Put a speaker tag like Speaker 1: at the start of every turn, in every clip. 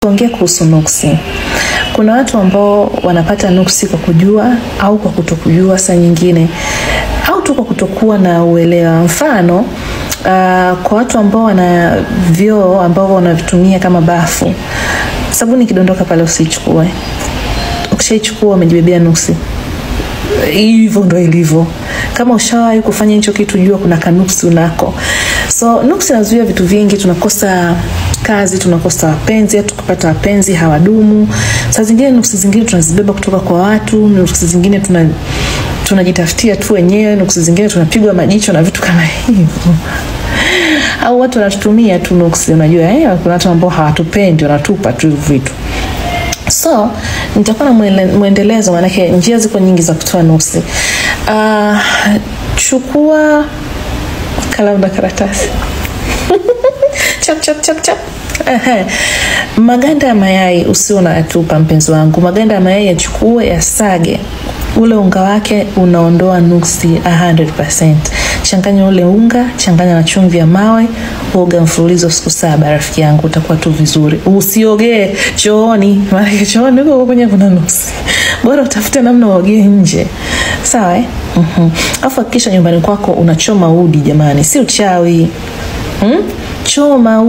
Speaker 1: tuongee kuhusu nuksi. Kuna watu ambao wanapata nuksi kwa kujua au kwa kutokujua saa nyingine, au tu kwa kutokuwa na uelewa. Mfano, kwa watu ambao wana vyoo ambao wanavitumia kama bafu, sabuni kidondoka pale usichukue. Ukishaichukua umejibebea nuksi. Hivyo ndio ilivyo. Kama ushawahi kufanya hicho kitu, jua kuna kanuksi unako. So nuksi inazuia vitu vingi. Tunakosa kazi, tunakosa wapenzi, tukipata wapenzi hawadumu. Saa zingine nuksi zingine tunazibeba kutoka kwa watu, nuksi zingine tunajitafutia tu wenyewe, nuksi zingine tunapigwa majicho na vitu kama hivyo. Au watu wanatumia tu nuksi, unajua kuna watu ambao hawatupendi, wanatupa tu vitu. So nitakuwa na muendelezo, maana njia ziko nyingi za kutoa nuksi. Chukua kalamu na karatasi. Chap chap chap chap. Maganda ya mayai usio unayatupa, mpenzi wangu. Maganda ya mayai yachukue, yasage. Ule unga wake unaondoa nuksi 100%. Changanya ule unga, changanya na chumvi ya mawe, oga mfululizo siku 7, rafiki yangu, utakuwa tu vizuri. Usiogee chooni, maana chooni huko kwenye kuna nuksi. Bora utafute namna uogee nje. Sawa Afu hakikisha nyumbani kwako unachoma udi, jamani, si uchawi. Choma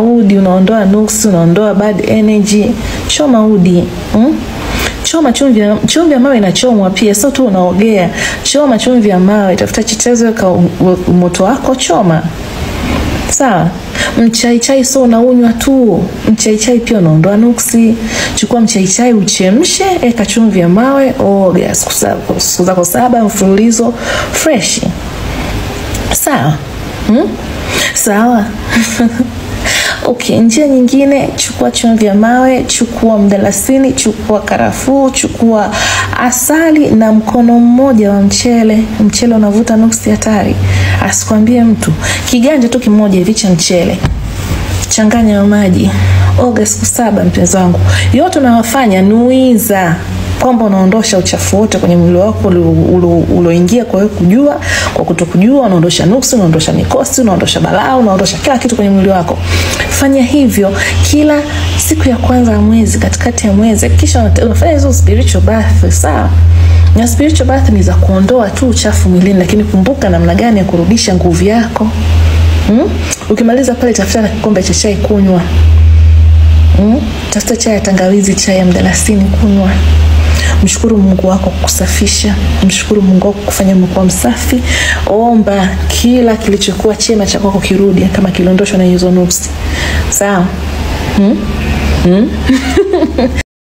Speaker 1: udi, unaondoa nuksi, unaondoa bad energy. Choma udi. Choma chumvi ya mawe inachomwa pia, sio tu unaogea. Choma chumvi ya mawe, tafuta chichezo kwa moto wako, choma. Sawa? Mchaichai sio unaunywa tu. Mchaichai pia unaondoa nuksi. Chukua mchaichai uchemshe, eka chumvi ya mawe, oga siku zako 7 mfululizo fresh. Sawa? Sawa? Okay, njia nyingine, chukua chumvi ya mawe, chukua mdalasini, chukua karafuu, chukua asali na mkono mmoja wa mchele. Mchele unavuta nuksi hatari. Asikwambie mtu. Kiganja tu kimoja hivi cha mchele. Changanya na maji. Oga siku 7, mpenzi wangu. Yote unayofanya nuiza kwamba unaondosha uchafu wote kwenye mwili wako ulioingia kwa wewe kujua, kwa kutokujua. Unaondosha nuksi, unaondosha mikosi, unaondosha balaa, unaondosha kila kitu kwenye mwili wako. Fanya hivyo kila siku ya kwanza ya mwezi, katikati ya mwezi, kisha unafanya hizo spiritual bath. Sawa? Na spiritual bath ni za kuondoa tu uchafu mwilini, lakini kumbuka namna gani ya kurudisha nguvu yako. Ukimaliza pale, tafuta na kikombe cha chai kunywa. Tafuta chai ya tangawizi, chai ya mdalasini kunywa. Mshukuru Mungu wako kukusafisha. Mshukuru Mungu wako kufanya mkoa msafi. Omba kila kilichokuwa chema cha kwako kirudi, kama kiliondoshwa na hizo nuksi. Sawa?